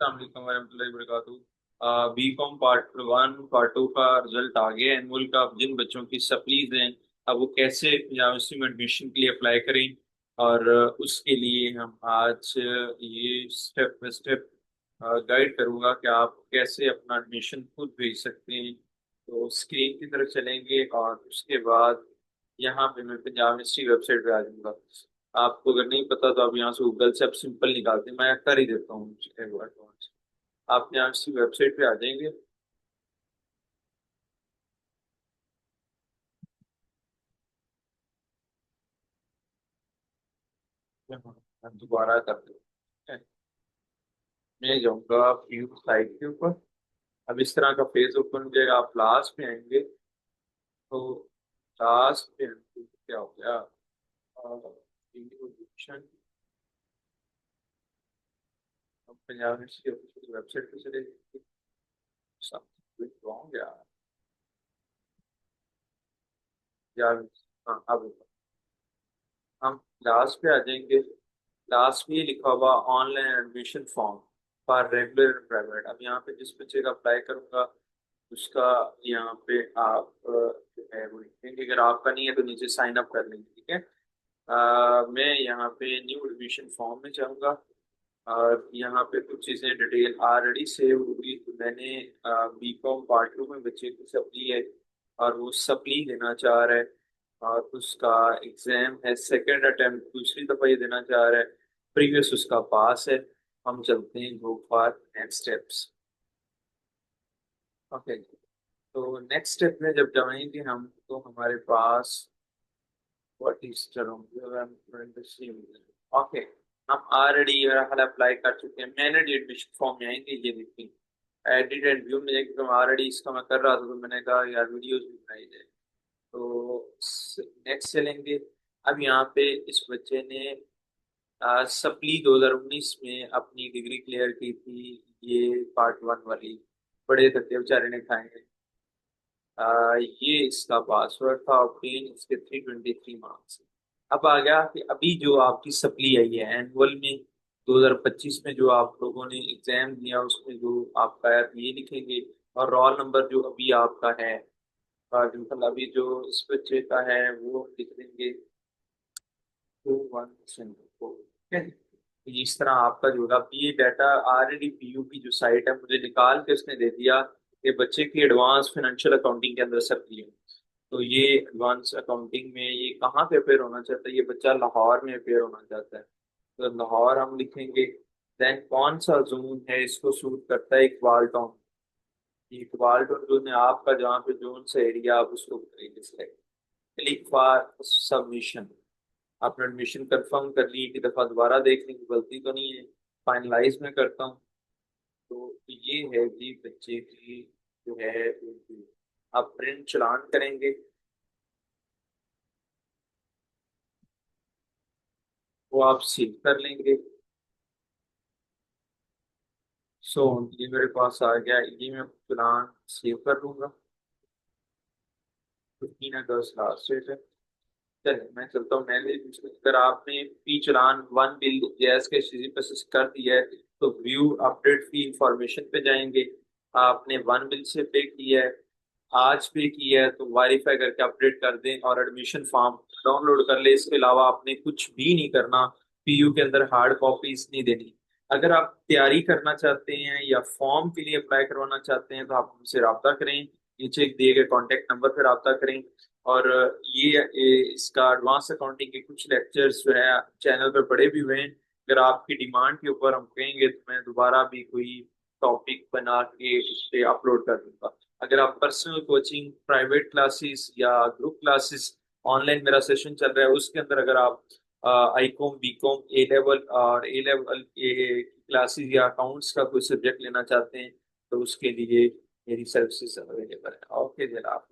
अस्सलाम वालेकुम warahmatullahi wabarakatuh। B com part one part two का रिजल्ट आ गया एनुअल का। अब जिन बच्चों की सप्लीज हैं, अब वो कैसे यूनिवर्सिटी में एडमिशन के लिए अप्लाई करें, और उसके लिए हम आज ये स्टेप बाय स्टेप गाइड करूंगा कि आप कैसे अपना एडमिशन खुद भेज सकते हैं। तो स्क्रीन की तरफ चलेंगे और उसके बाद यहाँ पे मैं पंजाब यूनिवर्सिटी वेबसाइट पे आ जाऊंगा। आपको अगर नहीं पता तो आप यहाँ से गूगल से आप सिंपल निकालते हैं, मैं कर ही देता हूँ एक बार तो। आप यहाँ से वेबसाइट पे आ जाएंगे। मैं दोबारा कर देता हूँ। मैं जाऊँगा व्यू साइट के ऊपर। अब इस तरह का पेज ओपन हो जाएगा, आप लास्ट पे आएंगे तो लास्ट पे आएंगे तो क्या हो गया, education. Punjab university official website पे चले जाएंगे। सब रॉन्ग यार। हाँ, अब हम लास्ट पे आ जाएंगे। लास्ट में ये लिखा हुआ online admission form for regular private. अब यहाँ पे जिस बच्चे का अप्लाई करूंगा उसका यहाँ पे आप जो है वो लिखेंगे। अगर आपका नहीं है तो नीचे साइन अप कर लेंगे, ठीक है। मैं यहाँ पे न्यू एडमिशन फॉर्म में जाऊँगा और यहाँ पे कुछ चीज़ें डिटेल ऑलरेडी सेव होगी। तो मैंने बी कॉम पार्ट टू में बच्चे की सप्ली है और वो सप्ली देना चाह रहा है, और उसका एग्जाम है सेकेंड अटेम्प्ट, दूसरी दफा ये देना चाह रहा है। प्रीवियस उसका पास है। हम चलते हैं go for next steps. Okay, तो नेक्स्ट स्टेप में जब जाएंगे हम तो हमारे पास व्हाट इज ओके, हम ऑलरेडी हाल अप्लाई कर चुके हैं। मैंने एडमिशन फॉर्म में आएंगे, ये देखिए एडिट एंड व्यू में जाएंगे। तो ऑलरेडी इसका मैं कर रहा था तो मैंने कहा यार वीडियोस भी बनाई जाए। तो नेक्स्ट चलेंगे। अब यहाँ पे इस बच्चे ने सप्ली 2019 में अपनी डिग्री क्लियर की थी। ये पार्ट वन वाली, बड़े धक्के बेचारे ने खाए हैं। ये इसका पासवर्ड था ऑब्टेन, इसके 323 मार्क्स। अब आ गया कि अभी जो आपकी सप्ली आई है एनुअल में 2025 में जो आप लोगों ने एग्जाम दिया उसमें जो आपका है ये लिखेंगे। और रोल नंबर जो अभी आपका है, मतलब अभी जो इस बच्चे का है वो लिख देंगे 2174। ठीक है। तो इस तरह आपका जो होगा ये डाटा ऑलरेडी पीयू की जो साइट है मुझे निकाल के उसने दे दिया कि बच्चे की एडवांस फाइनेंशियल अकाउंटिंग के अंदर सब है। तो ये एडवांस अकाउंटिंग में ये कहाँ पे अपेयर होना चाहता है, ये बच्चा लाहौर में अपेयर होना चाहता है तो लाहौर हम लिखेंगे। देन कौन सा जोन है इसको सूट करता है, Iqbal town. Iqbal town zone है आपका, जहाँ पे जोन से एरिया आप उसको करेंगे सिलेक्ट। Click for submission. आपने एडमिशन कंफर्म कर ली, एक दफा दोबारा देख लेंगे गलती तो नहीं है। फाइनलाइज में करता हूँ। तो ये है जी बच्चे की जो है आप प्रिंट चलान करेंगे, वो आप सील कर लेंगे। सो ये मेरे पास आ गया, ये मैं चलान सेव कर लूंगा। 15 अगस्त लास्ट डेट है। चलिए मैं चलता हूँ। मैंने अगर आपने फी चलान वन बिल गैस के प्रोसेस कर दिया है तो व्यू अपडेट फी इंफॉर्मेशन पे जाएंगे। आपने वन बिल से पे किया है, आज पे किया है तो वेरीफाई करके अपडेट कर दें और एडमिशन फॉर्म डाउनलोड कर ले। इसके अलावा आपने कुछ भी नहीं करना। पीयू के अंदर हार्ड कॉपीज नहीं देनी। अगर आप तैयारी करना चाहते हैं या फॉर्म के लिए अप्लाई करवाना चाहते हैं तो आप हमसे रब्ता करें। नीचे दिए गए कॉन्टेक्ट नंबर पर रब्ता करें। और इसका एडवांस अकाउंटिंग के कुछ लेक्चर्स जो है चैनल पर पड़े भी हुए हैं। अगर आपकी डिमांड के ऊपर हम कहेंगे तो मैं दोबारा भी कोई टॉपिक बना के उस पर अपलोड कर दूंगा। अगर आप पर्सनल कोचिंग, प्राइवेट क्लासेस या ग्रुप क्लासेस, ऑनलाइन मेरा सेशन चल रहा है उसके अंदर अगर आप आईकॉम, बीकॉम, ए लेवल और ए लेवल क्लासेस या अकाउंट्स का कोई सब्जेक्ट लेना चाहते हैं तो उसके लिए मेरी सर्विसेज अवेलेबल है। ओके जनाब।